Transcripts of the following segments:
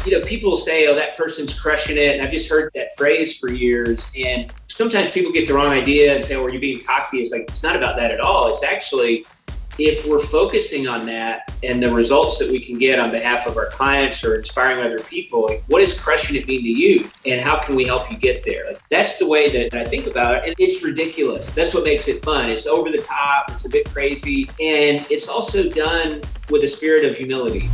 People say, oh, that person's crushing it. And I've just heard that phrase for years. And sometimes people get the wrong idea and say, oh, you're being cocky. It's like, it's not about that at all. It's actually, if we're focusing on that and the results that we can get on behalf of our clients or inspiring other people, like, what does crushing it mean to you? And how can we help you get there? Like, that's the way that I think about it. And it's ridiculous. That's what makes it fun. It's over the top. It's a bit crazy. And it's also done with a spirit of humility.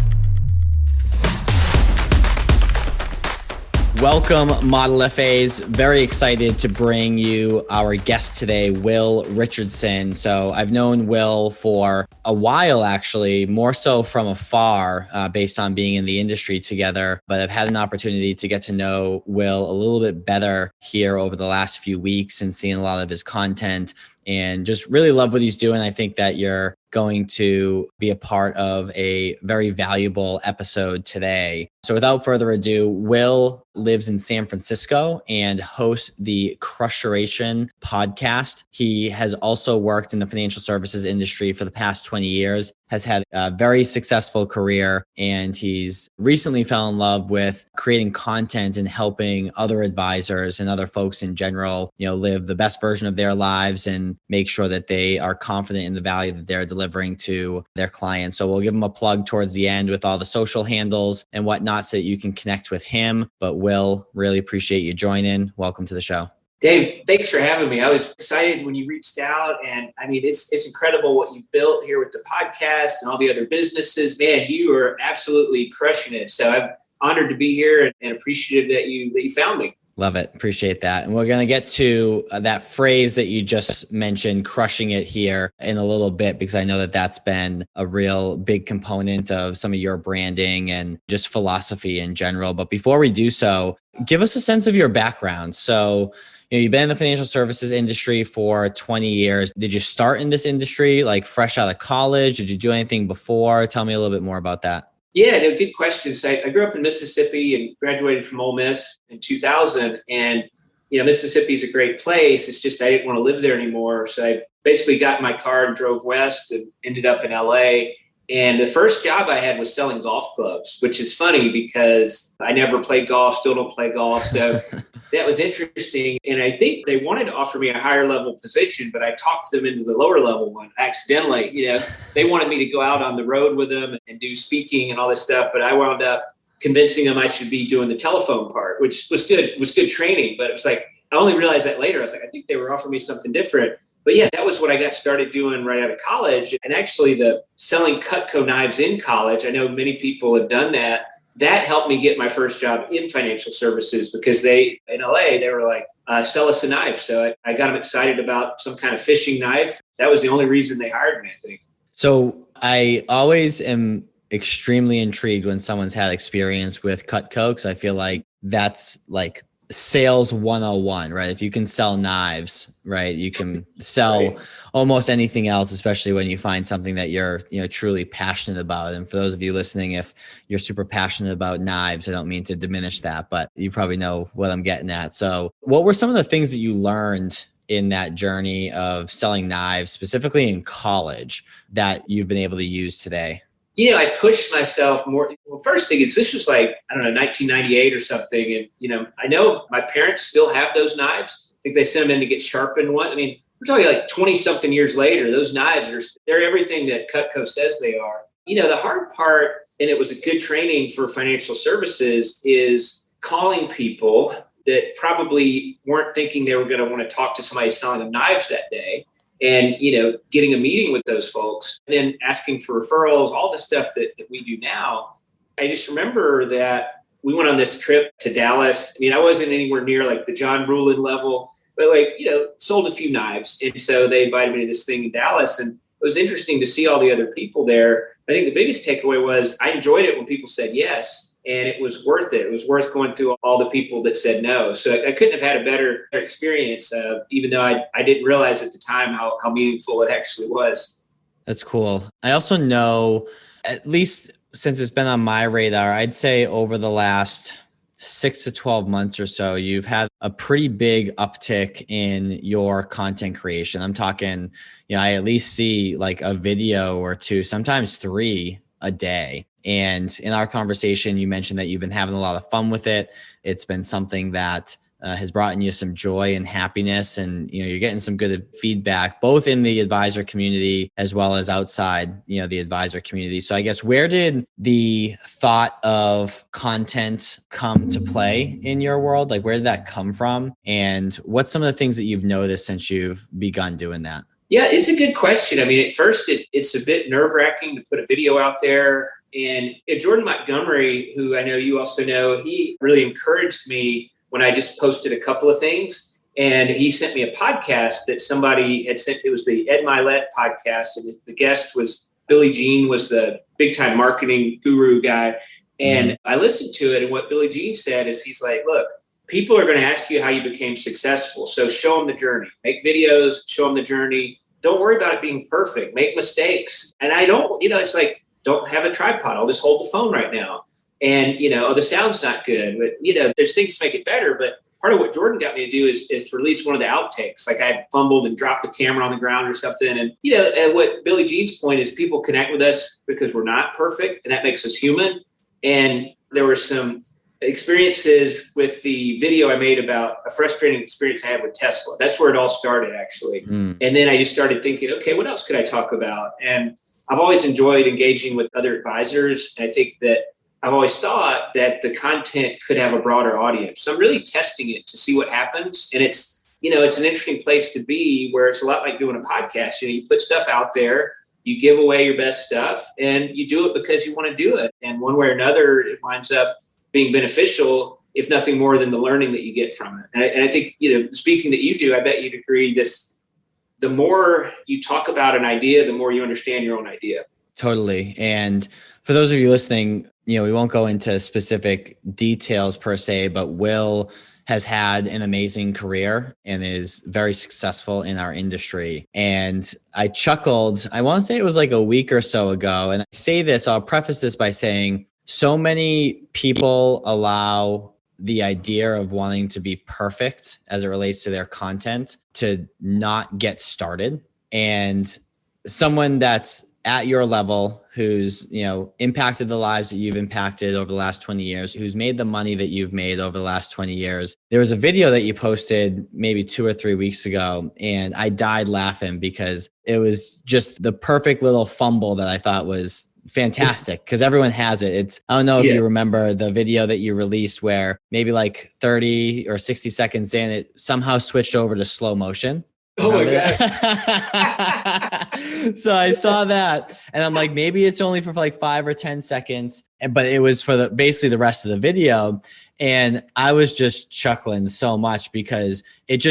Welcome, Model FAs. Very excited to bring you our guest today, Will Richardson. So I've known Will for a while, actually, more so from afar, based on being in the industry together. But I've had an opportunity to get to know Will a little bit better here over the last few weeks and seeing a lot of his content and just really love what he's doing. I think that you're going to be a part of a very valuable episode today. So without further ado, Will lives in San Francisco and hosts the Crusheration Podcast. He has also worked in the financial services industry for the past 20 years, has had a very successful career, and he's recently fell in love with creating content and helping other advisors and other folks in general, live the best version of their lives and make sure that they are confident in the value that they're delivering to their clients. So we'll give him a plug towards the end with all the social handles and whatnot so that you can connect with him. But Will, really appreciate you joining. Welcome to the show. Dave, thanks for having me. I was excited when you reached out, and I mean, it's incredible what you've built here with the podcast and all the other businesses. Man, you are absolutely crushing it. So I'm honored to be here and appreciative that you found me. Love it. Appreciate that. And we're going to get to that phrase that you just mentioned, crushing it, here in a little bit, because I know that that's been a real big component of some of your branding and just philosophy in general. But before we do so, give us a sense of your background. So, you've been in the financial services industry for 20 years. Did you start in this industry like fresh out of college? Did you do anything before? Tell me a little bit more about that. Yeah, no, good question. So I grew up in Mississippi and graduated from Ole Miss in 2000. And, Mississippi is a great place. It's just I didn't want to live there anymore. So I basically got in my car and drove west and ended up in LA. And the first job I had was selling golf clubs, which is funny because I never played golf, still don't play golf. So that was interesting. And I think they wanted to offer me a higher level position, but I talked them into the lower level one accidentally. They wanted me to go out on the road with them and do speaking and all this stuff. But I wound up convincing them I should be doing the telephone part, which was good. It was good training. But it was like, I only realized that later. I was like, I think they were offering me something different. But yeah, that was what I got started doing right out of college. And actually the selling Cutco knives in college, I know many people have done that. That helped me get my first job in financial services because in LA, they were like, sell us a knife. So I got them excited about some kind of fishing knife. That was the only reason they hired me, I think. So I always am extremely intrigued when someone's had experience with Cutco, because I feel like that's like sales 101, right? If you can sell knives, right, you can sell almost anything else, especially when you find something that you're, truly passionate about. And for those of you listening, if you're super passionate about knives, I don't mean to diminish that, but you probably know what I'm getting at. So what were some of the things that you learned in that journey of selling knives, specifically in college, that you've been able to use today? I pushed myself more. Well, first thing is this was like, 1998 or something. And, I know my parents still have those knives. I think they sent them in to get sharpened one. I mean, we're talking like 20 something years later, those knives they're everything that Cutco says they are. The hard part, and it was a good training for financial services, is calling people that probably weren't thinking they were going to want to talk to somebody selling them knives that day. And, getting a meeting with those folks and then asking for referrals, all the stuff that we do now. I just remember that we went on this trip to Dallas. I mean, I wasn't anywhere near like the John Brulin level, but sold a few knives. And so they invited me to this thing in Dallas, and it was interesting to see all the other people there. I think the biggest takeaway was I enjoyed it when people said yes. And it was worth it. It was worth going through all the people that said no. So I couldn't have had a better experience, even though I didn't realize at the time how meaningful it actually was. That's cool. I also know, at least since it's been on my radar, I'd say over the last 6 to 12 months or so, you've had a pretty big uptick in your content creation. I'm talking, I at least see like a video or two, sometimes 3 a day. And in our conversation, you mentioned that you've been having a lot of fun with it. It's been something that has brought you some joy and happiness, and you're getting some good feedback both in the advisor community as well as outside the advisor community. So I guess, where did the thought of content come to play in your world? Like, where did that come from, and what's some of the things that you've noticed since you've begun doing that? Yeah, it's a good question. I mean, at first it's a bit nerve-wracking to put a video out there. And Jordan Montgomery, who I know you also know, he really encouraged me when I just posted a couple of things. And he sent me a podcast that somebody had sent. It was the Ed Milet podcast. And the guest was Billy Jean, was the big-time marketing guru guy. And I listened to it. And what Billy Jean said is, he's like, look, people are going to ask you how you became successful. So show them the journey. Make videos, show them the journey. Don't worry about it being perfect. Make mistakes. And I don't, it's like, don't have a tripod. I'll just hold the phone right now. And, the sound's not good. But, there's things to make it better. But part of what Jordan got me to do is to release one of the outtakes. Like, I had fumbled and dropped the camera on the ground or something. And, and what Billy Jean's point is, people connect with us because we're not perfect, and that makes us human. And there were some experiences with the video I made about a frustrating experience I had with Tesla. That's where it all started, actually. And then I just started thinking, okay, what else could I talk about? And I've always enjoyed engaging with other advisors. And I think that I've always thought that the content could have a broader audience. So I'm really testing it to see what happens. And it's an interesting place to be, where it's a lot like doing a podcast. You put stuff out there, you give away your best stuff, and you do it because you want to do it. And one way or another, it winds up being beneficial, if nothing more than the learning that you get from it. And I think, speaking that you do, I bet you'd agree, the more you talk about an idea, the more you understand your own idea. Totally. And for those of you listening, we won't go into specific details per se, but Will has had an amazing career and is very successful in our industry. And I chuckled, I want to say it was like a week or so ago. And I say this, I'll preface this by saying, so many people allow the idea of wanting to be perfect as it relates to their content to not get started. And someone that's at your level, who's, impacted the lives that you've impacted over the last 20 years, who's made the money that you've made over the last 20 years. There was a video that you posted maybe 2 or 3 weeks ago, and I died laughing because it was just the perfect little fumble that I thought was fantastic, because everyone has it. I don't know if you remember the video that you released where maybe like 30 or 60 seconds in, it somehow switched over to slow motion. Oh my God. So I saw that and I'm like, maybe it's only for like 5 or 10 seconds, but it was for basically the rest of the video. And I was just chuckling so much because it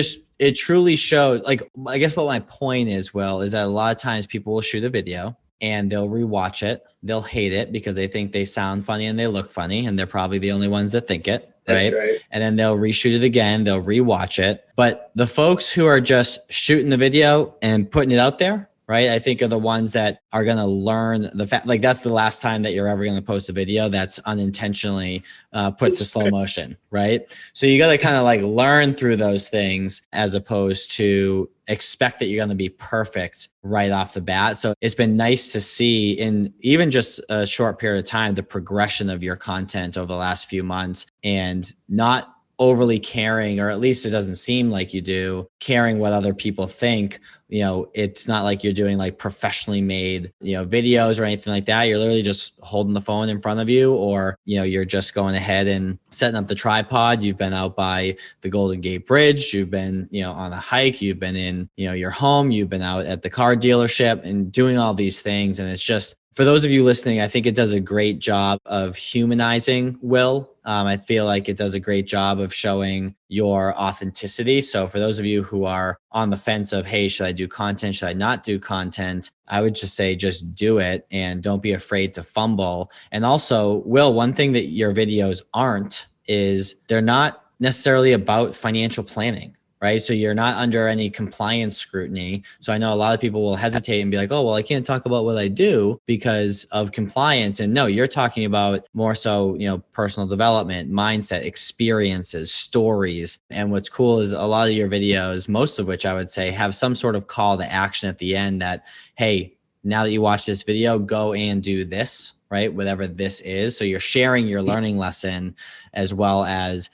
truly showed, like, I guess what my point is, Will, is that a lot of times people will shoot a video and they'll rewatch it. They'll hate it because they think they sound funny and they look funny, and they're probably the only ones that think it. Right? That's right. And then they'll reshoot it again. They'll rewatch it. But the folks who are just shooting the video and putting it out there, right, I think are the ones that are going to learn the fact, like, that's the last time that you're ever going to post a video that's unintentionally put to slow motion, right? So you got to kind of like learn through those things as opposed to expect that you're going to be perfect right off the bat. So it's been nice to see, in even just a short period of time, the progression of your content over the last few months, and not overly caring, or at least it doesn't seem like you do, caring what other people think. It's not like you're doing like professionally made, videos or anything like that. You're literally just holding the phone in front of you, or, you're just going ahead and setting up the tripod. You've been out by the Golden Gate Bridge. You've been, on a hike. You've been in, your home. You've been out at the car dealership and doing all these things. And it's just, for those of you listening, I think it does a great job of humanizing Will. I feel like it does a great job of showing your authenticity. So for those of you who are on the fence of, hey, should I do content? Should I not do content? I would just say, just do it and don't be afraid to fumble. And also, Will, one thing that your videos aren't is they're not necessarily about financial planning. Right. So you're not under any compliance scrutiny. So I know a lot of people will hesitate and be like, oh, well, I can't talk about what I do because of compliance. And no, you're talking about more so, personal development, mindset, experiences, stories. And what's cool is a lot of your videos, most of which I would say, have some sort of call to action at the end that, hey, now that you watch this video, go and do this. right? Whatever this is. So you're sharing your learning lesson as well as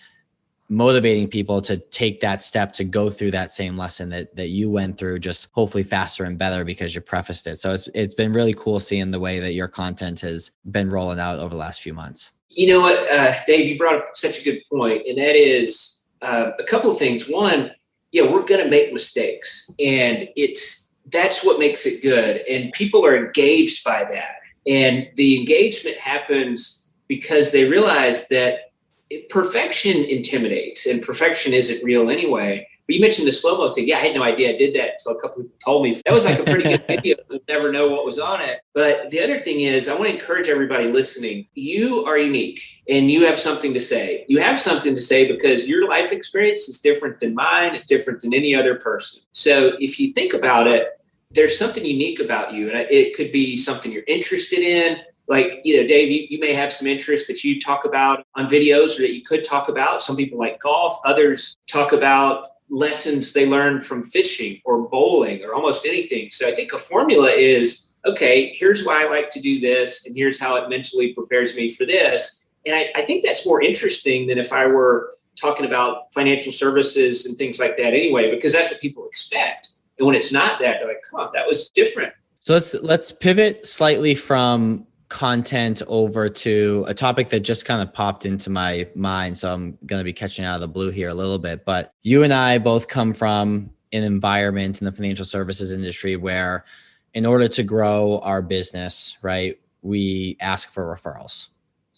motivating people to take that step to go through that same lesson that you went through, just hopefully faster and better because you prefaced it. So it's been really cool seeing the way that your content has been rolling out over the last few months. You know what, Dave, you brought up such a good point, and that is a couple of things. One, we're going to make mistakes, and that's what makes it good. And people are engaged by that. And the engagement happens because they realize that perfection intimidates, and perfection isn't real anyway. But you mentioned the slow-mo thing. Yeah, I had no idea I did that until a couple of people told me. That was like a pretty good video. You'd never know what was on it. But the other thing is, I want to encourage everybody listening. You are unique, and you have something to say. You have something to say because your life experience is different than mine. It's different than any other person. So if you think about it, there's something unique about you. And it could be something you're interested in. Like, Dave, you may have some interests that you talk about on videos or that you could talk about. Some people like golf. Others talk about lessons they learned from fishing or bowling or almost anything. So I think a formula is, okay, here's why I like to do this, and here's how it mentally prepares me for this. And I think that's more interesting than if I were talking about financial services and things like that anyway, because that's what people expect. And when it's not that, they're like, oh, that was different. So let's pivot slightly from content over to a topic that just kind of popped into my mind. So I'm going to be catching out of the blue here a little bit, but you and I both come from an environment in the financial services industry where in order to grow our business, right, we ask for referrals,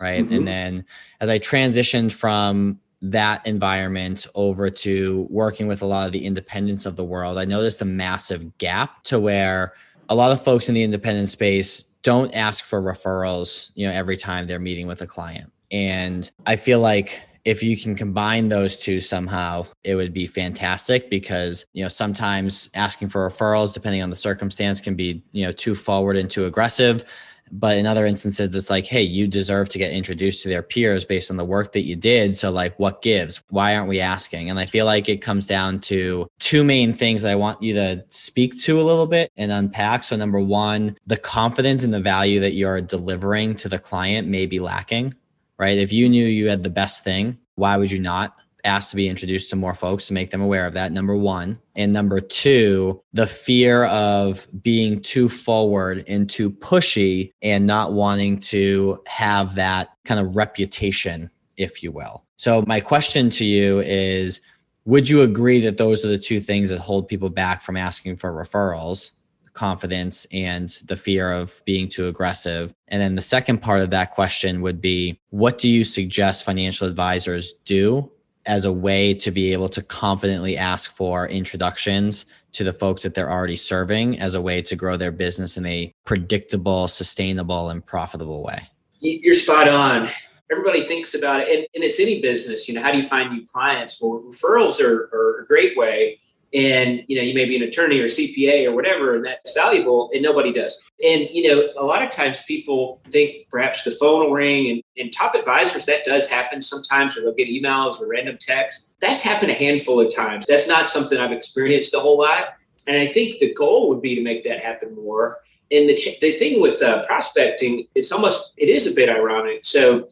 right? Mm-hmm. And then as I transitioned from that environment over to working with a lot of the independents of the world, I noticed a massive gap to where a lot of folks in the independent space don't ask for referrals, every time they're meeting with a client. And I feel like if you can combine those two somehow, it would be fantastic because, sometimes asking for referrals, depending on the circumstance, can be, too forward and too aggressive. But in other instances, it's like, hey, you deserve to get introduced to their peers based on the work that you did. So like, what gives? Why aren't we asking? And I feel like it comes down to two main things that I want you to speak to a little bit and unpack. So number one, the confidence and the value that you're delivering to the client may be lacking, right? If you knew you had the best thing, why would you not ask to be introduced to more folks to make them aware of that? Number one. And number two, the fear of being too forward and too pushy and not wanting to have that kind of reputation, if you will. So my question to you is, would you agree that those are the two things that hold people back from asking for referrals? Confidence and the fear of being too aggressive. And then the second part of that question would be, what do you suggest financial advisors do as a way to be able to confidently ask for introductions to the folks that they're already serving as a way to grow their business in a predictable, sustainable, and profitable way? You're spot on. Everybody thinks about it. And it's any business, how do you find new clients? Well, referrals are a great way. And, you may be an attorney or CPA or whatever, and that's valuable, and nobody does. And, a lot of times people think perhaps the phone will ring, and top advisors, that does happen sometimes, or they'll get emails or random texts. That's happened a handful of times. That's not something I've experienced a whole lot. And I think the goal would be to make that happen more. And the thing with prospecting, it is a bit ironic. So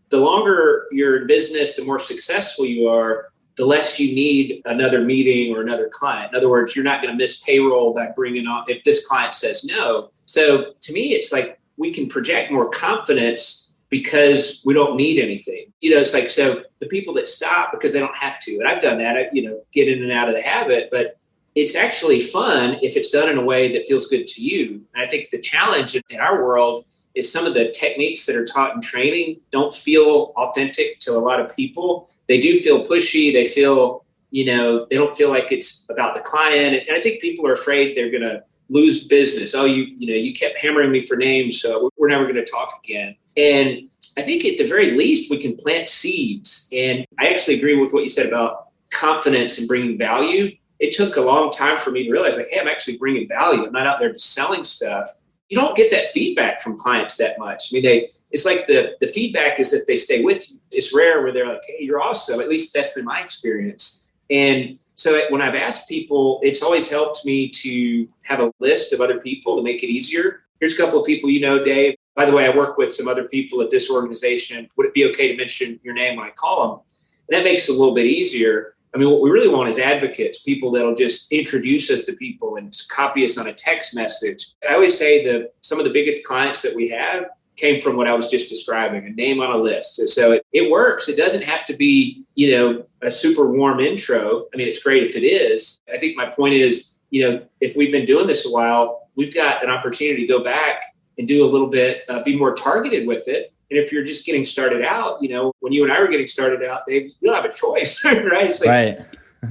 the longer you're in business, the more successful you are, the less you need another meeting or another client. In other words, you're not going to miss payroll by bringing on if this client says no. So to me, it's like we can project more confidence because we don't need anything. It's like, so the people that stop because they don't have to, and I've done that, get in and out of the habit, but it's actually fun if it's done in a way that feels good to you. And I think the challenge in our world is some of the techniques that are taught in training don't feel authentic to a lot of people. They do feel pushy. They feel, they don't feel like it's about the client. And I think people are afraid they're going to lose business. Oh, you kept hammering me for names, so we're never going to talk again. And I think at the very least, we can plant seeds. And I actually agree with what you said about confidence and bringing value. It took a long time for me to realize, like, hey, I'm actually bringing value. I'm not out there just selling stuff. You don't get that feedback from clients that much. I mean, it's like the feedback is that they stay with you. It's rare where they're like, hey, you're awesome. At least that's been my experience. And so when I've asked people, it's always helped me to have a list of other people to make it easier. Here's a couple of people, Dave, by the way, I work with some other people at this organization. Would it be okay to mention your name when I call them? And that makes it a little bit easier. I mean, what we really want is advocates, people that'll just introduce us to people and copy us on a text message. I always say that some of the biggest clients that we have came from what I was just describing, a name on a list. So it works. It doesn't have to be, a super warm intro. I mean, it's great if it is. I think my point is, if we've been doing this a while, we've got an opportunity to go back and do a little bit, be more targeted with it. And if you're just getting started out, when you and I were getting started out, Dave, you don't have a choice, right? It's like, right.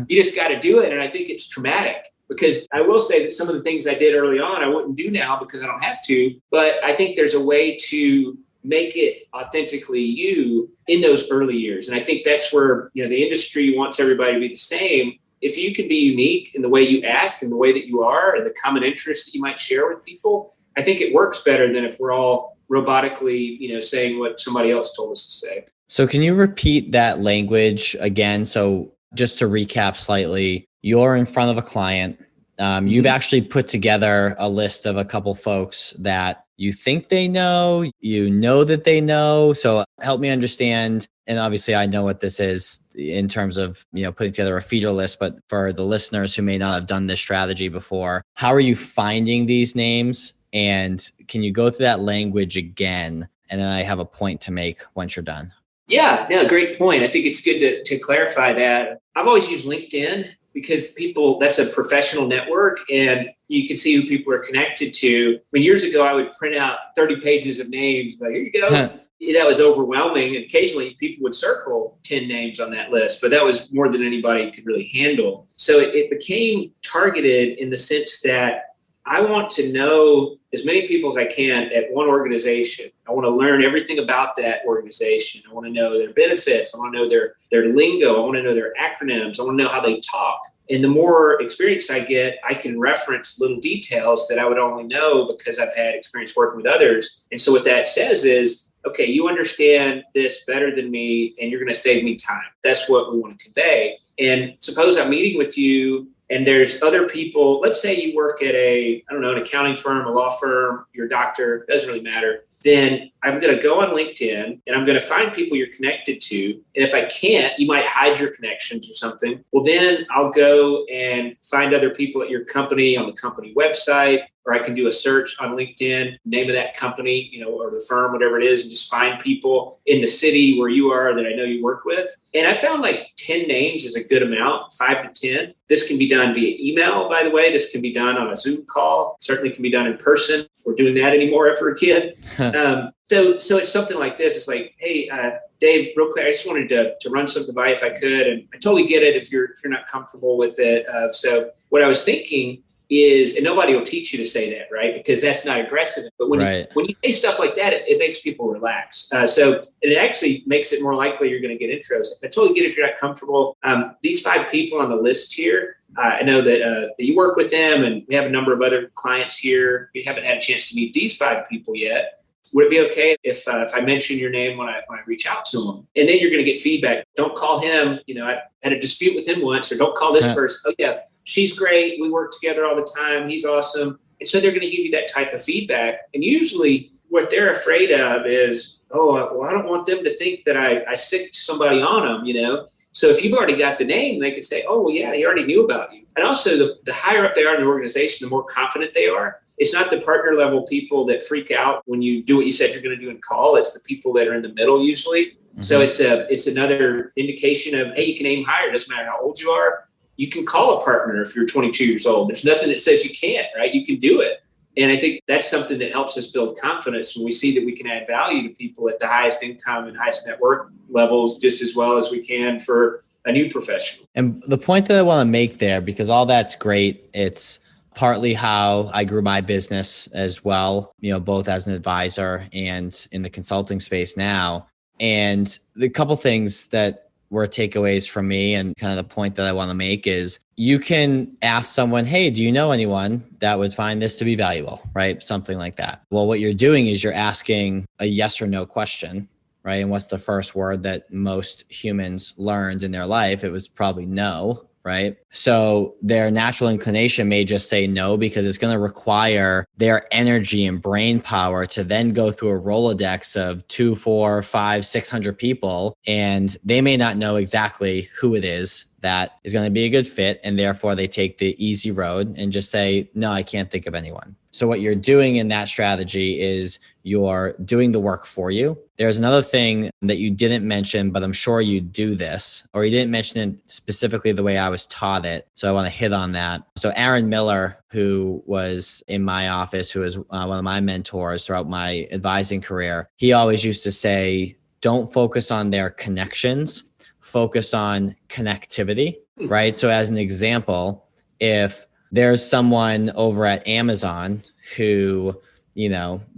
You just got to do it. And I think it's traumatic because I will say that some of the things I did early on, I wouldn't do now because I don't have to. But I think there's a way to make it authentically you in those early years. And I think that's where, the industry wants everybody to be the same. If you can be unique in the way you ask and the way that you are and the common interests that you might share with people, I think it works better than if we're all robotically, saying what somebody else told us to say. So can you repeat that language again? So just to recap slightly, you're in front of a client. You've actually put together a list of a couple folks that you think they know, that they know. So help me understand. And obviously I know what this is in terms of, putting together a feeder list, but for the listeners who may not have done this strategy before, how are you finding these names? And can you go through that language again? And then I have a point to make once you're done. Yeah, great point. I think it's good to clarify that. I've always used LinkedIn because that's a professional network and you can see who people are connected to. I mean, years ago, I would print out 30 pages of names, like, here you go. That was overwhelming. And occasionally people would circle 10 names on that list, but that was more than anybody could really handle. So it became targeted in the sense that I want to know as many people as I can at one organization. I want to learn everything about that organization. I want to know their benefits. I want to know their lingo. I want to know their acronyms. I want to know how they talk. And the more experience I get, I can reference little details that I would only know because I've had experience working with others. And so what that says is, okay, you understand this better than me, and you're going to save me time. That's what we want to convey. And suppose I'm meeting with you and there's other people. Let's say you work at an accounting firm, a law firm, you're a doctor, doesn't really matter. Then I'm going to go on LinkedIn and I'm going to find people you're connected to. And if I can't, you might hide your connections or something. Well, then I'll go and find other people at your company on the company website, or I can do a search on LinkedIn, name of that company, or the firm, whatever it is, and just find people in the city where you are that I know you work with. And I found like 10 names is a good amount, 5 to 10. This can be done via email, by the way. This can be done on a Zoom call. Certainly can be done in person if we're doing that anymore ever again. So it's something like this. It's like, hey, Dave, real quick, I just wanted to run something by if I could. And I totally get it if you're not comfortable with it. So what I was thinking is, and nobody will teach you to say that, right? Because that's not aggressive. But when you say stuff like that, it makes people relax. So it actually makes it more likely you're going to get intros. I totally get if you're not comfortable. These 5 people on the list here, I know that you work with them, and we have a number of other clients here. We haven't had a chance to meet these 5 people yet. Would it be okay if I mention your name when I reach out to them? And then you're going to get feedback. Don't call him. I had a dispute with him once, or don't call this person. Oh yeah, she's great. We work together all the time. He's awesome. And so they're going to give you that type of feedback. And usually what they're afraid of is, I don't want them to think that I sicked somebody on them, So if you've already got the name, they could say, oh, well, yeah, he already knew about you. And also the higher up they are in the organization, the more confident they are. It's not the partner level people that freak out when you do what you said you're going to do in call. It's the people that are in the middle usually. Mm-hmm. So it's another indication of, hey, you can aim higher. It doesn't matter how old you are. You can call a partner if you're 22 years old. There's nothing that says you can't, right? You can do it. And I think that's something that helps us build confidence when we see that we can add value to people at the highest income and highest net worth levels just as well as we can for a new professional. And the point that I want to make there, because all that's great, it's partly how I grew my business as well, both as an advisor and in the consulting space now. And the couple things that were takeaways from me and kind of the point that I want to make is you can ask someone, hey, do you know anyone that would find this to be valuable, right? Something like that. Well, what you're doing is you're asking a yes or no question, right? And what's the first word that most humans learned in their life? It was probably no, right? So their natural inclination may just say no because it's going to require their energy and brain power to then go through a Rolodex of 2, 4, 5, 600 people. And they may not know exactly who it is that is going to be a good fit. And therefore they take the easy road and just say, no, I can't think of anyone. So what you're doing in that strategy is you're doing the work for you. There's another thing that you didn't mention, but I'm sure you do this, or you didn't mention it specifically the way I was taught it. So I want to hit on that. So Aaron Miller, who was in my office, who was one of my mentors throughout my advising career, he always used to say, don't focus on their connections, focus on connectivity, right? So as an example, if there's someone over at Amazon who,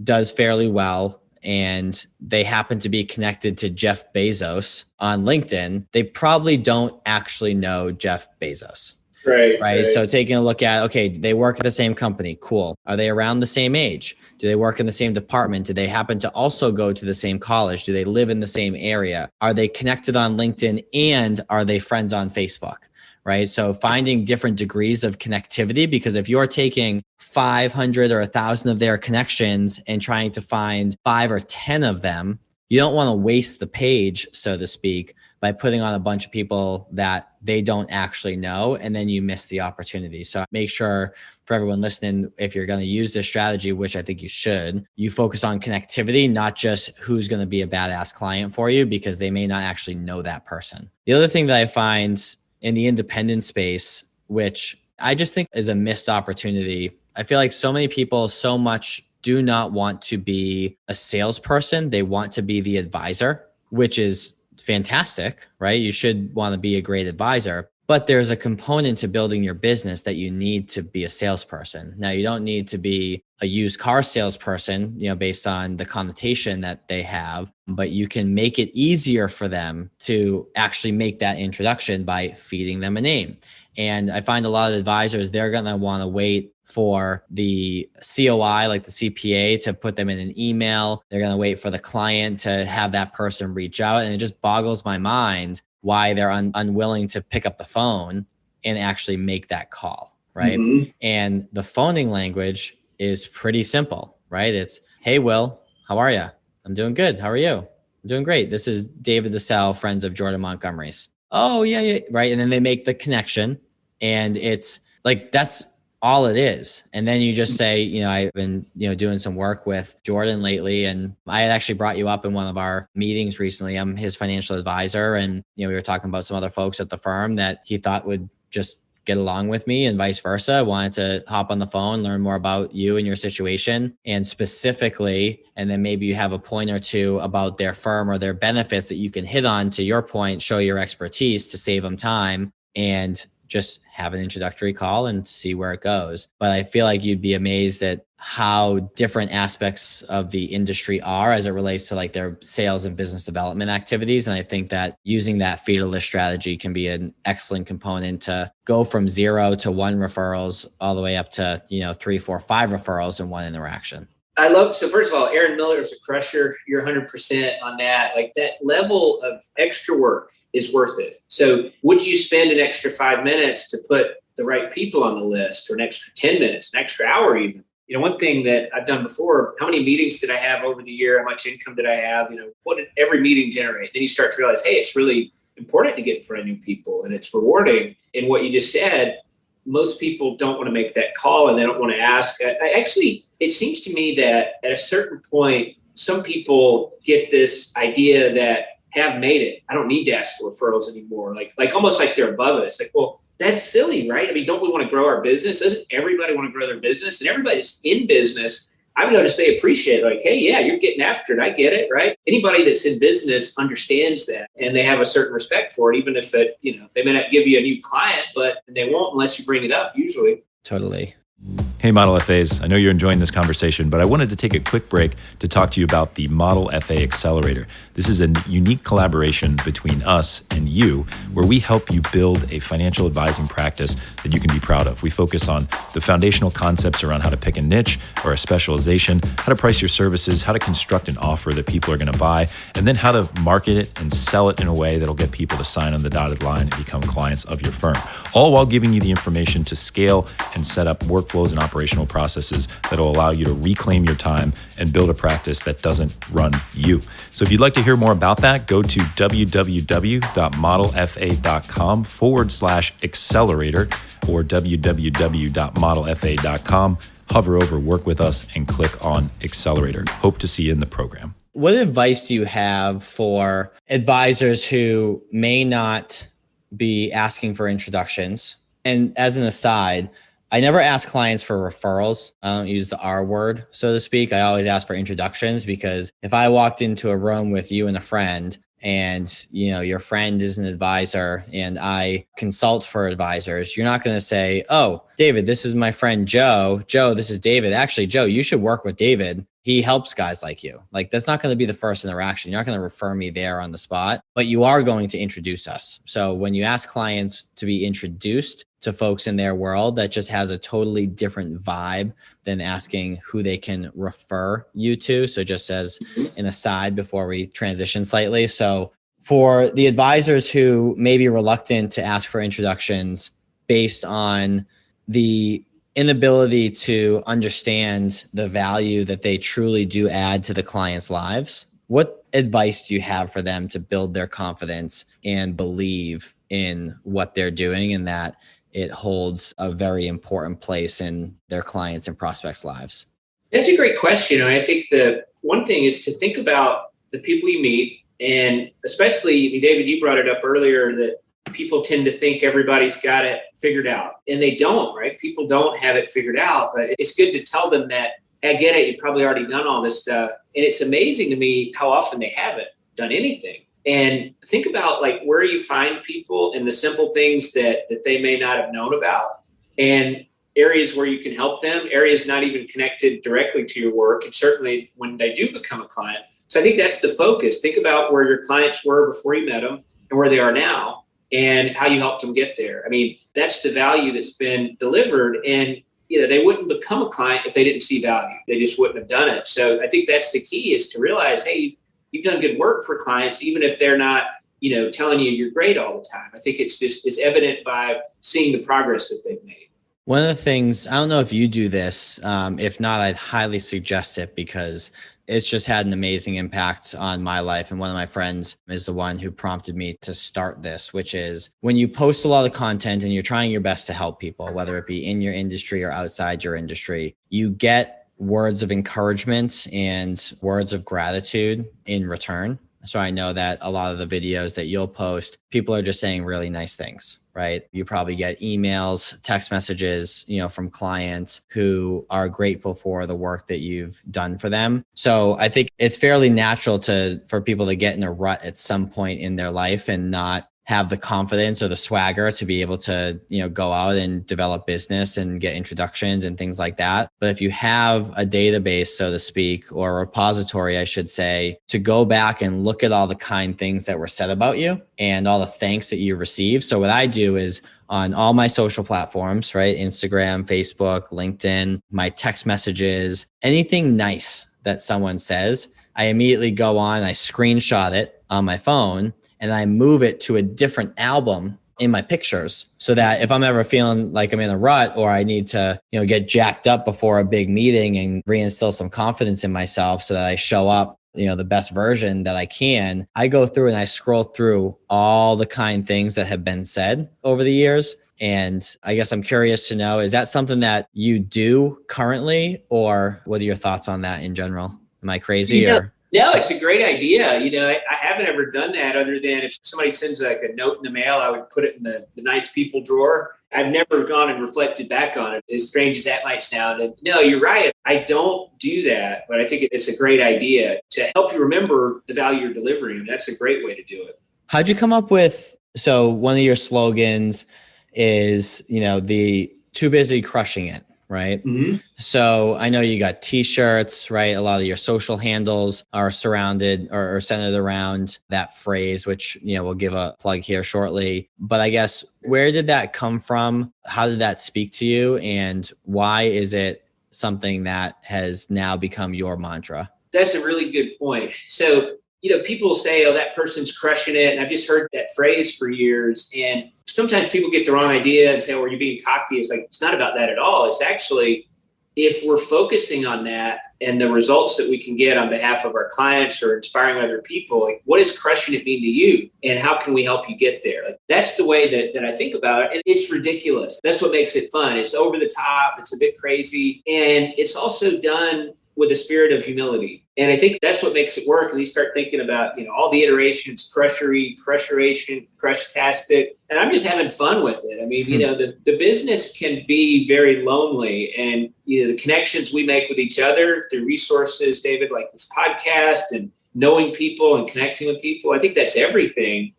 does fairly well and they happen to be connected to Jeff Bezos on LinkedIn, they probably don't actually know Jeff Bezos. Right. So taking a look at, okay, they work at the same company. Cool. Are they around the same age? Do they work in the same department? Do they happen to also go to the same college? Do they live in the same area? Are they connected on LinkedIn and are they friends on Facebook? Right. So finding different degrees of connectivity, because if you're taking 500 or 1,000 of their connections and trying to find 5 or 10 of them, you don't want to waste the page, so to speak, by putting on a bunch of people that they don't actually know, and then you miss the opportunity. So make sure for everyone listening, if you're going to use this strategy, which I think you should, you focus on connectivity, not just who's going to be a badass client for you, because they may not actually know that person. The other thing that I find in the independent space, which I just think is a missed opportunity, I feel like so many people so much do not want to be a salesperson. They want to be the advisor, which is fantastic, right? You should want to be a great advisor, but there's a component to building your business that you need to be a salesperson. Now, you don't need to be a used car salesperson, based on the connotation that they have, but you can make it easier for them to actually make that introduction by feeding them a name. And I find a lot of advisors, they're going to want to wait for the COI, like the CPA, to put them in an email. They're going to wait for the client to have that person reach out. And it just boggles my mind why they're unwilling to pick up the phone and actually make that call, right? Mm-hmm. And the phoning language is pretty simple, right? It's, hey, Will, how are you? I'm doing good. How are you? I'm doing great. This is David DeSalle, friends of Jordan Montgomery's. Oh, yeah. Right. And then they make the connection, and it's like, that's all it is. And then you just say, I've been, doing some work with Jordan lately, and I had actually brought you up in one of our meetings recently. I'm his financial advisor, and, we were talking about some other folks at the firm that he thought would just get along with me, and vice versa. I wanted to hop on the phone, learn more about you and your situation, and specifically, and then maybe you have a point or two about their firm or their benefits that you can hit on, to your point, show your expertise to save them time, and just have an introductory call and see where it goes. But I feel like you'd be amazed at how different aspects of the industry are as it relates to like their sales and business development activities. And I think that using that feeder list strategy can be an excellent component to go from 0 to 1 referrals all the way up to, 3, 4, 5 referrals in one interaction. So first of all, Aaron Miller is a crusher. You're 100% on that. Like, that level of extra work is worth it. So would you spend an extra 5 minutes to put the right people on the list, or an extra 10 minutes, an extra hour even? One thing that I've done before, how many meetings did I have over the year? How much income did I have? What did every meeting generate? Then you start to realize, hey, it's really important to get in front of new people, and it's rewarding. And what you just said, most people don't want to make that call, and they don't want to ask. It seems to me that at a certain point, some people get this idea that have made it, I don't need to ask for referrals anymore. Like almost like they're above it. It's like, well, that's silly, right? I mean, don't we want to grow our business? Doesn't everybody want to grow their business? And everybody that's in business, I've noticed they appreciate it. Like, hey, yeah, you're getting after it. I get it, right? Anybody that's in business understands that, and they have a certain respect for it, even if it, they may not give you a new client, but they won't unless you bring it up, usually. Totally. Hey, Model FAs. I know you're enjoying this conversation, but I wanted to take a quick break to talk to you about the Model Fa Accelerator. This is a unique collaboration between us and you, where we help you build a financial advising practice that you can be proud of. We focus on the foundational concepts around how to pick a niche or a specialization, how to price your services, how to construct an offer that people are going to buy, and then how to market it and sell it in a way that'll get people to sign on the dotted line and become clients of your firm, all while giving you the information to scale and set up workflows and operational processes that will allow you to reclaim your time and build a practice that doesn't run you. So if you'd like to hear more about that, go to www.modelfa.com/accelerator or www.modelfa.com. Hover over, work with us, and click on Accelerator. Hope to see you in the program. What advice do you have for advisors who may not be asking for introductions? And as an aside, I never ask clients for referrals. I don't use the R word, so to speak. I always ask for introductions, because if I walked into a room with you and a friend, and your friend is an advisor and I consult for advisors, you're not going to say, "Oh, David, this is my friend Joe. Joe, this is David. Actually, Joe, you should work with David. He helps guys like you." Like, that's not going to be the first interaction. You're not going to refer me there on the spot, but you are going to introduce us. So when you ask clients to be introduced to folks in their world, that just has a totally different vibe than asking who they can refer you to. So just as an aside before we transition slightly. So for the advisors who may be reluctant to ask for introductions based on the inability to understand the value that they truly do add to the client's lives, what advice do you have for them to build their confidence and believe in what they're doing, and that it holds a very important place in their clients' and prospects' lives? That's a great question. I think the one thing is to think about the people you meet, and especially, David, you brought it up earlier that people tend to think everybody's got it figured out, and they don't, right? People don't have it figured out, but it's good to tell them that, "I get it, you've probably already done all this stuff." And it's amazing to me how often they haven't done anything. And think about like where you find people and the simple things that they may not have known about, and areas where you can help them, areas not even connected directly to your work, and certainly when they do become a client. So I think that's the focus. Think about where your clients were before you met them and where they are now, and how you helped them get there. I mean, that's the value that's been delivered. And they wouldn't become a client if they didn't see value. They just wouldn't have done it. So I think that's the key, is to realize, hey, you've done good work for clients, even if they're not, telling you you're great all the time. I think it's evident by seeing the progress that they've made. One of the things, I don't know if you do this, if not, I'd highly suggest it, because it's just had an amazing impact on my life. And one of my friends is the one who prompted me to start this, which is when you post a lot of content and you're trying your best to help people, whether it be in your industry or outside your industry, you get words of encouragement and words of gratitude in return. So I know that a lot of the videos that you'll post, people are just saying really nice things, right? You probably get emails, text messages, from clients who are grateful for the work that you've done for them. So I think it's fairly natural for people to get in a rut at some point in their life and not have the confidence or the swagger to be able to, go out and develop business and get introductions and things like that. But if you have a database, so to speak, or a repository, I should say, to go back and look at all the kind things that were said about you and all the thanks that you received. So what I do is on all my social platforms, right? Instagram, Facebook, LinkedIn, my text messages, anything nice that someone says, I immediately go on, I screenshot it on my phone, and I move it to a different album in my pictures, so that if I'm ever feeling like I'm in a rut, or I need to, get jacked up before a big meeting and reinstill some confidence in myself so that I show up, the best version that I can, I go through and I scroll through all the kind things that have been said over the years. And I guess I'm curious to know, is that something that you do currently, or what are your thoughts on that in general? Am I crazy? No, it's a great idea. I haven't ever done that, other than if somebody sends like a note in the mail, I would put it in the nice people drawer. I've never gone and reflected back on it, as strange as that might sound. And no, you're right. I don't do that, but I think it's a great idea to help you remember the value you're delivering. That's a great way to do it. How'd you come up with, so one of your slogans is, the too busy crushing it, right? Mm-hmm. So I know you got t-shirts, right? A lot of your social handles are surrounded or centered around that phrase, which, we'll give a plug here shortly. But I guess, where did that come from? How did that speak to you? And why is it something that has now become your mantra? That's a really good point. So, people say, oh, that person's crushing it. And I've just heard that phrase for years. And sometimes people get the wrong idea and say, oh, you're being cocky. It's like, it's not about that at all. It's actually, if we're focusing on that and the results that we can get on behalf of our clients or inspiring other people, like, what does crushing it mean to you? And how can we help you get there? Like, that's the way that I think about it. And it's ridiculous. That's what makes it fun. It's over the top. It's a bit crazy. And it's also done with a spirit of humility. And I think that's what makes it work. And you start thinking about, all the iterations, crusheration, crushtastic. And I'm just having fun with it. I mean, the business can be very lonely, and, the connections we make with each other through resources, David, like this podcast and knowing people and connecting with people, I think that's everything,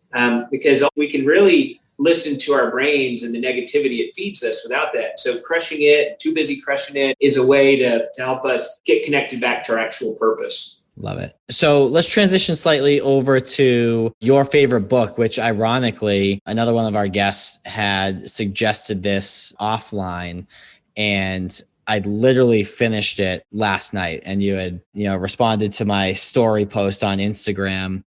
because we can really listen to our brains and the negativity it feeds us without that. So crushing it, too busy crushing it, is a way to help us get connected back to our actual purpose. Love it. So let's transition slightly over to your favorite book, which ironically, another one of our guests had suggested this offline, and I literally finished it last night, and you had, responded to my story post on Instagram,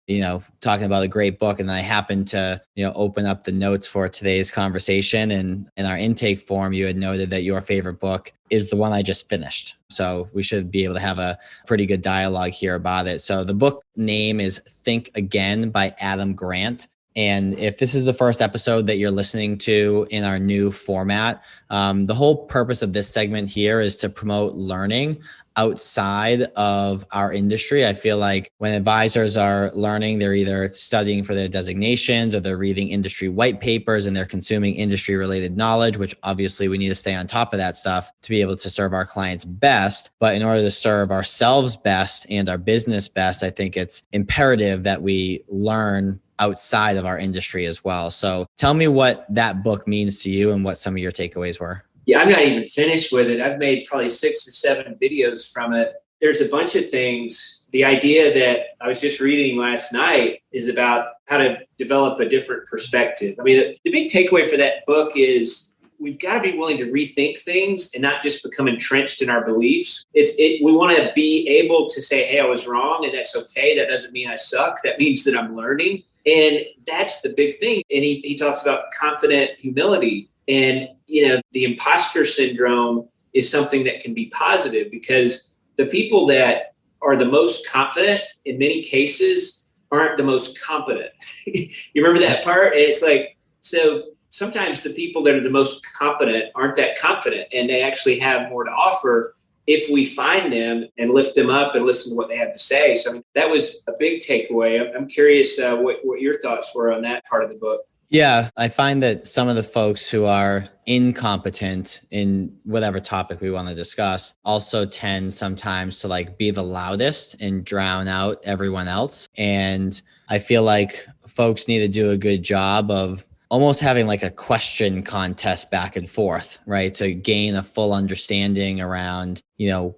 talking about a great book. And then I happened to, open up the notes for today's conversation, and in our intake form, you had noted that your favorite book is the one I just finished. So we should be able to have a pretty good dialogue here about it. So the book name is Think Again by Adam Grant. And if this is the first episode that you're listening to in our new format, the whole purpose of this segment here is to promote learning outside of our industry. I feel like when advisors are learning, they're either studying for their designations, or they're reading industry white papers, and they're consuming industry related knowledge, which obviously we need to stay on top of that stuff to be able to serve our clients best. But in order to serve ourselves best and our business best, I think it's imperative that we learn outside of our industry as well. So tell me what that book means to you and what some of your takeaways were. Yeah, I'm not even finished with it. I've made probably 6 or 7 videos from it. There's a bunch of things. The idea that I was just reading last night is about how to develop a different perspective. I mean, the big takeaway for that book is we've got to be willing to rethink things and not just become entrenched in our beliefs. We want to be able to say, hey, I was wrong, and that's okay. That doesn't mean I suck. That means that I'm learning. And that's the big thing. And he talks about confident humility. And, the imposter syndrome is something that can be positive, because the people that are the most confident in many cases aren't the most competent. You remember that part? And it's like, so sometimes the people that are the most competent aren't that confident, and they actually have more to offer if we find them and lift them up and listen to what they have to say. So that was a big takeaway. I'm curious what your thoughts were on that part of the book. Yeah, I find that some of the folks who are incompetent in whatever topic we want to discuss also tend sometimes to be the loudest and drown out everyone else. And I feel like folks need to do a good job of almost having a question contest back and forth, right? To gain a full understanding around,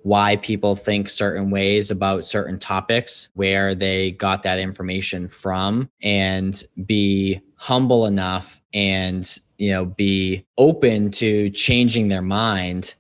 why people think certain ways about certain topics, where they got that information from, and be humble enough and, be open to changing their mind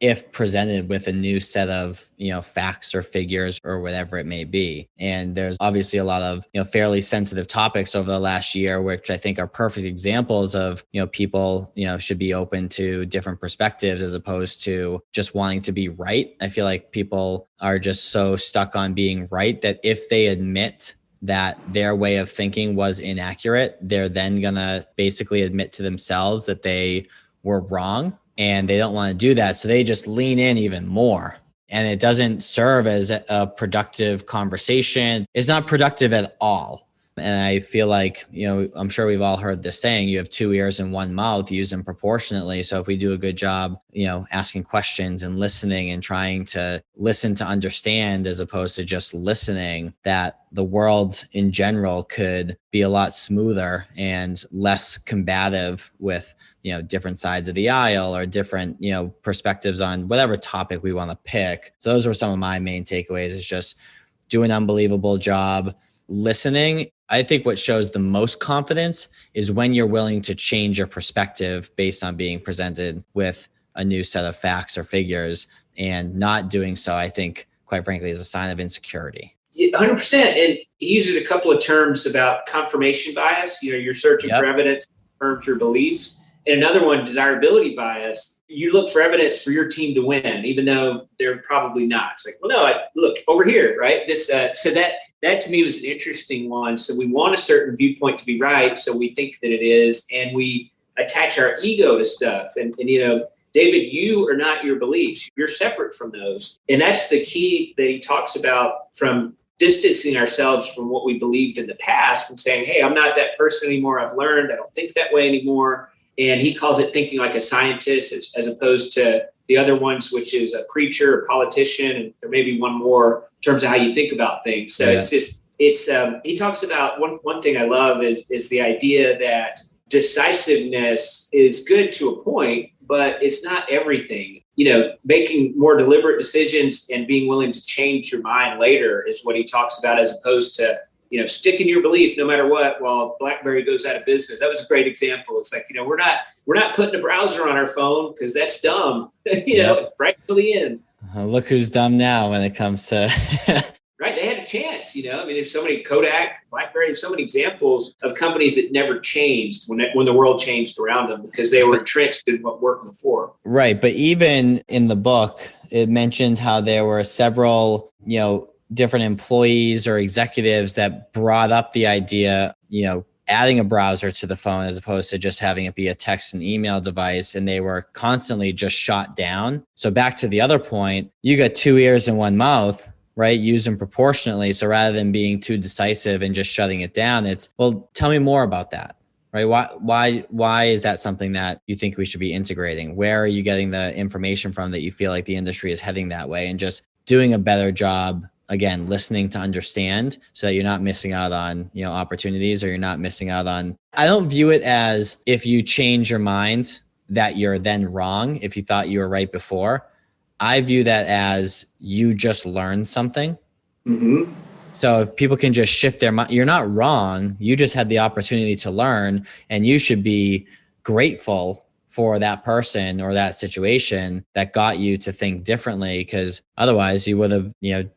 if presented with a new set of, facts or figures or whatever it may be. And there's obviously a lot of, fairly sensitive topics over the last year, which I think are perfect examples of, people, should be open to different perspectives as opposed to just wanting to be right. I feel like people are just so stuck on being right that if they admit that their way of thinking was inaccurate, they're then going to basically admit to themselves that they were wrong. And they don't want to do that. So they just lean in even more. And it doesn't serve as a productive conversation. It's not productive at all. And I feel like, I'm sure we've all heard this saying, you have two ears and one mouth, use them proportionately. So if we do a good job, asking questions and listening and trying to listen to understand as opposed to just listening, that the world in general could be a lot smoother and less combative with, different sides of the aisle or different, perspectives on whatever topic we want to pick. So those were some of my main takeaways, is just do an unbelievable job listening. I think what shows the most confidence is when you're willing to change your perspective based on being presented with a new set of facts or figures, and not doing so, I think, quite frankly, is a sign of insecurity. 100%. And he uses a couple of terms about confirmation bias. You're searching for evidence that confirms your beliefs. And another one, desirability bias. You look for evidence for your team to win, even though they're probably not. It's like, well, no, look over here, right? So that to me was an interesting one. So we want a certain viewpoint to be right, so we think that it is, and we attach our ego to stuff. And David, you are not your beliefs. You're separate from those. And that's the key that he talks about, from distancing ourselves from what we believed in the past and saying, hey, I'm not that person anymore. I've learned I don't think that way anymore. And he calls it thinking like a scientist, as opposed to the other ones, which is a preacher, a politician, and there may be one more in terms of how you think about things. So he talks about one thing I love is the idea that decisiveness is good to a point, but it's not everything. Making more deliberate decisions and being willing to change your mind later is what he talks about, as opposed to sticking to your belief no matter what while BlackBerry goes out of business. That was a great example. It's like, we're not putting a browser on our phone because that's dumb, right to the end. Look who's dumb now when it comes to... Right. They had a chance, there's so many Kodak, BlackBerry, so many examples of companies that never changed when the world changed around them because they were entrenched in what worked before. Right. But even in the book, it mentioned how there were several, different employees or executives that brought up the idea, adding a browser to the phone as opposed to just having it be a text and email device. And they were constantly just shot down. So back to the other point, you got two ears and one mouth, right? Use them proportionately. So rather than being too decisive and just shutting it down, it's, well, tell me more about that, right? Why is that something that you think we should be integrating? Where are you getting the information from that you feel like the industry is heading that way? And just doing a better job, again, listening to understand so that you're not missing out on, opportunities, or you're not missing out on, I don't view it as if you change your mind that you're then wrong if you thought you were right before. I view that as you just learned something. Mm-hmm. So if people can just shift their mind, you're not wrong. You just had the opportunity to learn, and you should be grateful for that person or that situation that got you to think differently, because otherwise you would have,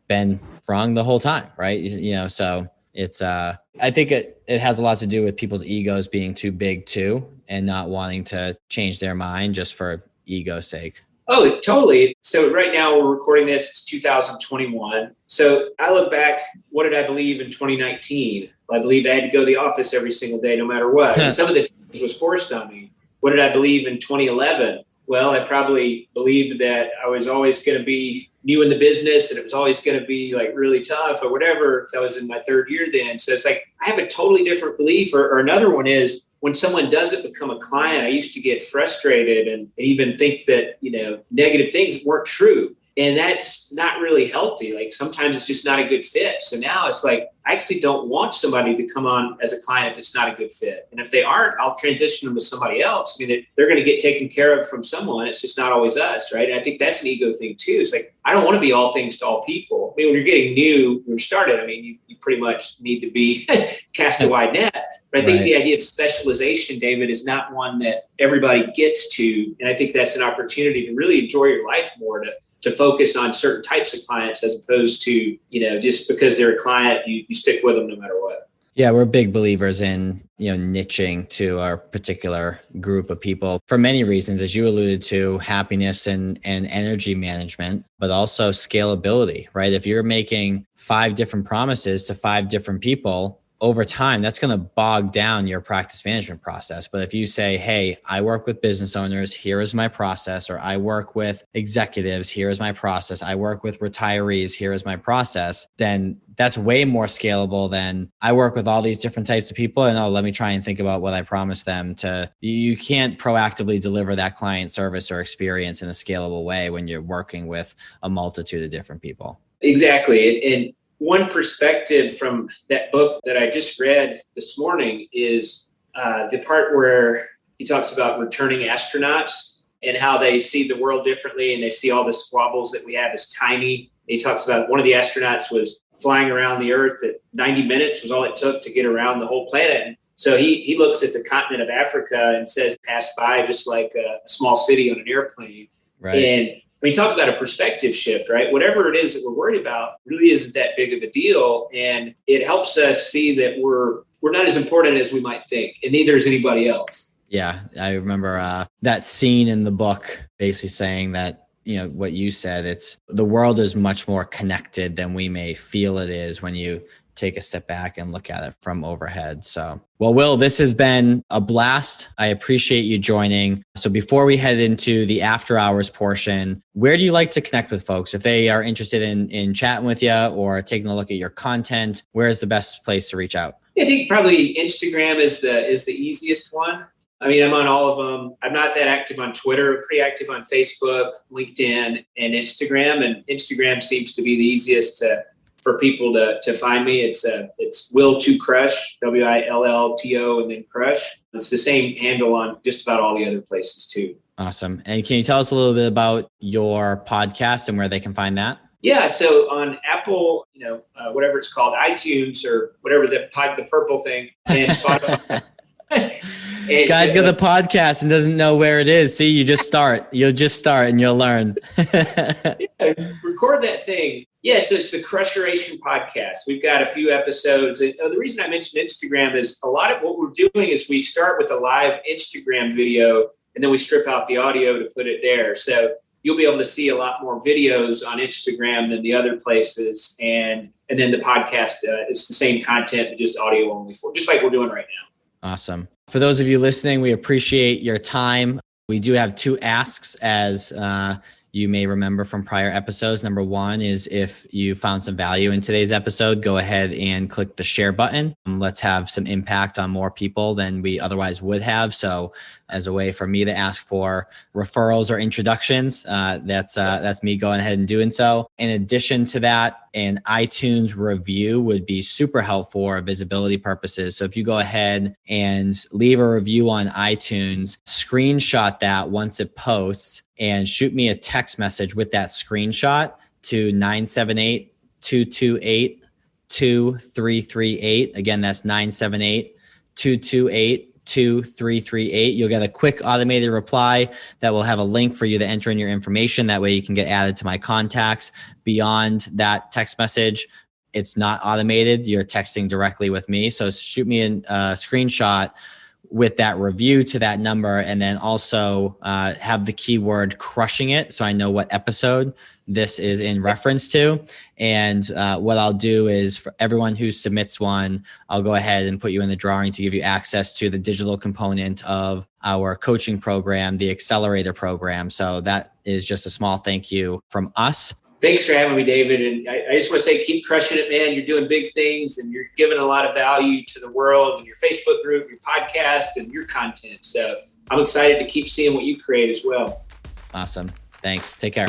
been wrong the whole time. Right. So it's, I think it has a lot to do with people's egos being too big too, and not wanting to change their mind just for ego's sake. Oh, totally. So right now we're recording this, it's 2021. So I look back, what did I believe in 2019? I believed I had to go to the office every single day, no matter what. And some of the things was forced on me. What did I believe in 2011? Well, I probably believed that I was always going to be new in the business and it was always going to be like really tough or whatever, because I was in my third year then. So it's like, I have a totally different belief. Or another one is, when someone doesn't become a client, I used to get frustrated and even think that, negative things weren't true. And that's not really healthy. Like sometimes it's just not a good fit. So now it's like, I actually don't want somebody to come on as a client if it's not a good fit. And if they aren't, I'll transition them to somebody else. I mean, they're going to get taken care of from someone. It's just not always us, right? And I think that's an ego thing too. It's like, I don't want to be all things to all people. I mean, when you're getting new, when you're started, you pretty much need to be cast a wide net. But I think the idea of specialization, David, is not one that everybody gets to. And I think that's an opportunity to really enjoy your life more, to focus on certain types of clients as opposed to, just because they're a client, you stick with them no matter what. Yeah, we're big believers in, niching to our particular group of people for many reasons, as you alluded to, happiness and energy management, but also scalability, right? If you're making 5 different promises to 5 different people, over time, that's going to bog down your practice management process. But if you say, hey, I work with business owners, here is my process, or I work with executives, here is my process, I work with retirees, here is my process, then that's way more scalable than I work with all these different types of people and let me try and think about what I promised them to. You can't proactively deliver that client service or experience in a scalable way when you're working with a multitude of different people. Exactly. And one perspective from that book that I just read this morning is the part where he talks about returning astronauts and how they see the world differently and they see all the squabbles that we have as tiny. He talks about one of the astronauts was flying around the Earth at 90 minutes was all it took to get around the whole planet. And so he looks at the continent of Africa and says it passed by just like a small city on an airplane. Right. And when you talk about a perspective shift, right? Whatever it is that we're worried about really isn't that big of a deal. And it helps us see that we're not as important as we might think, and neither is anybody else. Yeah. I remember that scene in the book basically saying that, what you said, it's the world is much more connected than we may feel it is when you take a step back and look at it from overhead. So, well, Will, this has been a blast. I appreciate you joining. So before we head into the after hours portion, where do you like to connect with folks? If they are interested in chatting with you or taking a look at your content, where is the best place to reach out? I think probably Instagram is the easiest one. I mean, I'm on all of them. I'm not that active on Twitter. I'm pretty active on Facebook, LinkedIn, and Instagram. And Instagram seems to be the easiest for people to find me. It's Will to Crush, WILLTO, and then Crush. It's the same handle on just about all the other places too. Awesome. And can you tell us a little bit about your podcast and where they can find that? Yeah, so on Apple, whatever it's called, iTunes or whatever the purple thing, and Spotify. Guy's got the podcast and doesn't know where it is. See, you just start. You'll just start and you'll learn. Record that thing. Yeah, so it's the Crusheration Podcast. We've got a few episodes. And the reason I mentioned Instagram is a lot of what we're doing is we start with a live Instagram video and then we strip out the audio to put it there. So you'll be able to see a lot more videos on Instagram than the other places. And then the podcast, it's the same content, but just audio only just like we're doing right now. Awesome. For those of you listening, we appreciate your time. We do have two asks, as you may remember from prior episodes. Number one is if you found some value in today's episode, go ahead and click the share button. Let's have some impact on more people than we otherwise would have. So as a way for me to ask for referrals or introductions, that's me going ahead and doing so. In addition to that, an iTunes review would be super helpful for visibility purposes. So if you go ahead and leave a review on iTunes, screenshot that once it posts and shoot me a text message with that screenshot to 978-228-2338. Again, that's 978-228-2338. You'll get a quick automated reply that will have a link for you to enter in your information. That way you can get added to my contacts. Beyond that text message, it's not automated. You're texting directly with me. So shoot me a screenshot with that review to that number, and then also have the keyword crushing it so I know what episode this is in reference to. And what I'll do is for everyone who submits one, I'll go ahead and put you in the drawing to give you access to the digital component of our coaching program, the Accelerator program. So that is just a small thank you from us. Thanks for having me, David. And I just want to say, keep crushing it, man. You're doing big things and you're giving a lot of value to the world and your Facebook group, your podcast, and your content. So I'm excited to keep seeing what you create as well. Awesome. Thanks. Take care.